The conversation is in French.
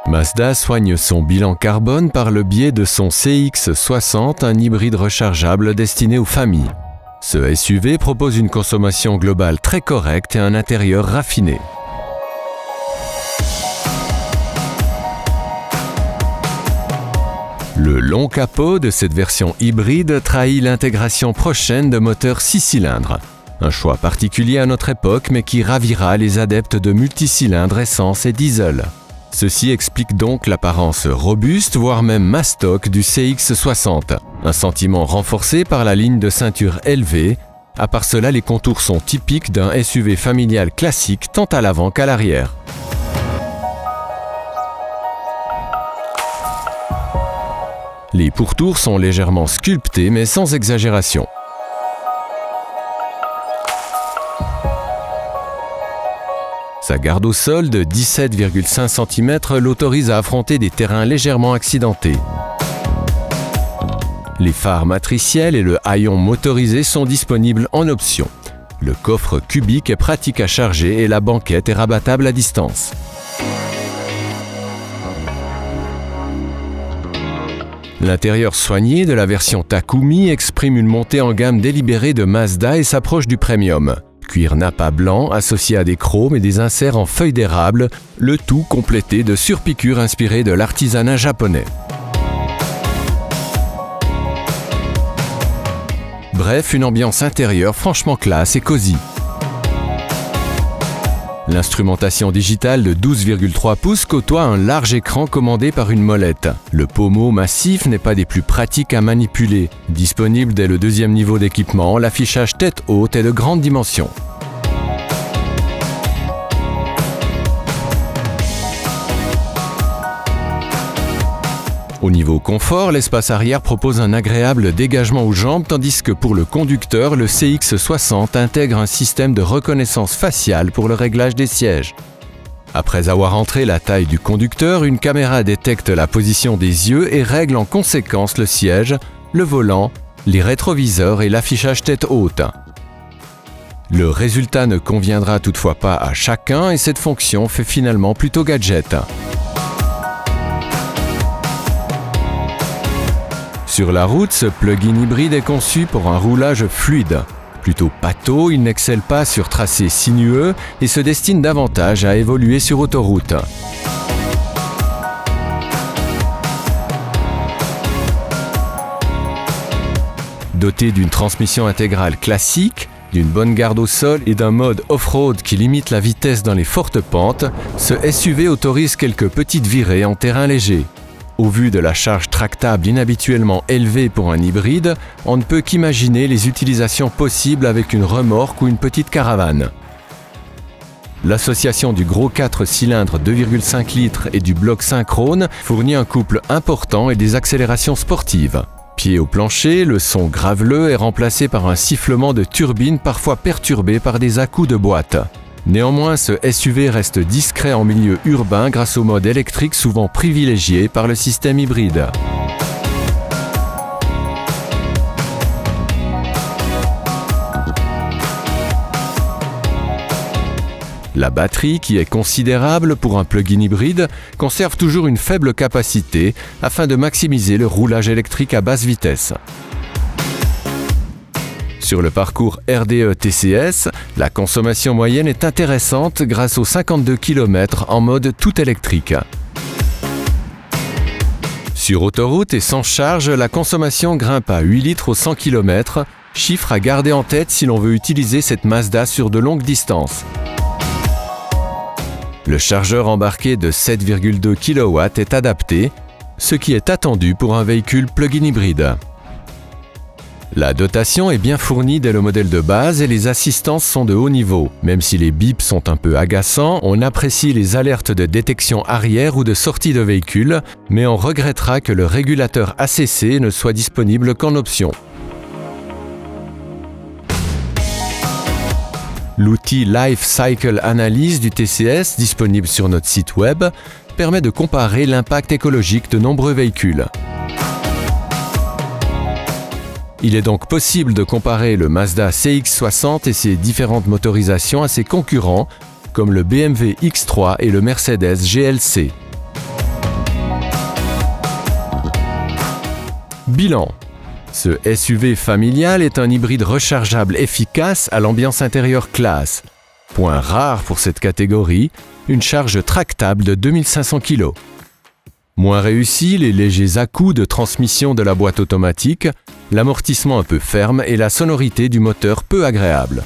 Mazda soigne son bilan carbone par le biais de son CX-60, un hybride rechargeable destiné aux familles. Ce SUV propose une consommation globale très correcte et un intérieur raffiné. Le long capot de cette version hybride trahit l'intégration prochaine de moteurs 6 cylindres. Un choix particulier à notre époque, mais qui ravira les adeptes de multicylindres essence et diesel. Ceci explique donc l'apparence robuste, voire même mastoc du CX-60. Un sentiment renforcé par la ligne de ceinture élevée. À part cela, les contours sont typiques d'un SUV familial classique tant à l'avant qu'à l'arrière. Les pourtours sont légèrement sculptés mais sans exagération. Sa garde au sol de 17,5 cm l'autorise à affronter des terrains légèrement accidentés. Les phares matriciels et le haillon motorisé sont disponibles en option. Le coffre cubique est pratique à charger et la banquette est rabattable à distance. L'intérieur soigné de la version Takumi exprime une montée en gamme délibérée de Mazda et s'approche du premium. Cuir nappa blanc associé à des chromes et des inserts en feuilles d'érable, le tout complété de surpiqûres inspirées de l'artisanat japonais. Bref, une ambiance intérieure franchement classe et cosy. L'instrumentation digitale de 12,3 pouces côtoie un large écran commandé par une molette. Le pommeau massif n'est pas des plus pratiques à manipuler. Disponible dès le deuxième niveau d'équipement, l'affichage tête haute est de grande dimension. Au niveau confort, l'espace arrière propose un agréable dégagement aux jambes, tandis que pour le conducteur, le CX-60 intègre un système de reconnaissance faciale pour le réglage des sièges. Après avoir entré la taille du conducteur, une caméra détecte la position des yeux et règle en conséquence le siège, le volant, les rétroviseurs et l'affichage tête haute. Le résultat ne conviendra toutefois pas à chacun et cette fonction fait finalement plutôt gadget. Sur la route, ce plug-in hybride est conçu pour un roulage fluide. Plutôt pâteau, il n'excelle pas sur tracés sinueux et se destine davantage à évoluer sur autoroute. Doté d'une transmission intégrale classique, d'une bonne garde au sol et d'un mode off-road qui limite la vitesse dans les fortes pentes, ce SUV autorise quelques petites virées en terrain léger. Au vu de la charge tractable inhabituellement élevée pour un hybride, on ne peut qu'imaginer les utilisations possibles avec une remorque ou une petite caravane. L'association du gros 4 cylindres 2,5 litres et du bloc synchrone fournit un couple important et des accélérations sportives. Pied au plancher, le son graveleux est remplacé par un sifflement de turbine parfois perturbé par des à-coups de boîte. Néanmoins, ce SUV reste discret en milieu urbain grâce au mode électrique souvent privilégié par le système hybride. La batterie, qui est considérable pour un plug-in hybride, conserve toujours une faible capacité afin de maximiser le roulage électrique à basse vitesse. Sur le parcours RDE TCS, la consommation moyenne est intéressante grâce aux 52 km en mode tout électrique. Sur autoroute et sans charge, la consommation grimpe à 8 litres au 100 km, chiffre à garder en tête si l'on veut utiliser cette Mazda sur de longues distances. Le chargeur embarqué de 7,2 kW est adapté, ce qui est attendu pour un véhicule plug-in hybride. La dotation est bien fournie dès le modèle de base et les assistances sont de haut niveau. Même si les bips sont un peu agaçants, on apprécie les alertes de détection arrière ou de sortie de véhicule, mais on regrettera que le régulateur ACC ne soit disponible qu'en option. L'outil Life Cycle Analyse du TCS, disponible sur notre site web, permet de comparer l'impact écologique de nombreux véhicules. Il est donc possible de comparer le Mazda CX-60 et ses différentes motorisations à ses concurrents, comme le BMW X3 et le Mercedes GLC. Bilan. Ce SUV familial est un hybride rechargeable efficace à l'ambiance intérieure classe. Point rare pour cette catégorie, une charge tractable de 2500 kg. Moins réussi, les légers à-coups de transmission de la boîte automatique, l'amortissement un peu ferme et la sonorité du moteur peu agréable.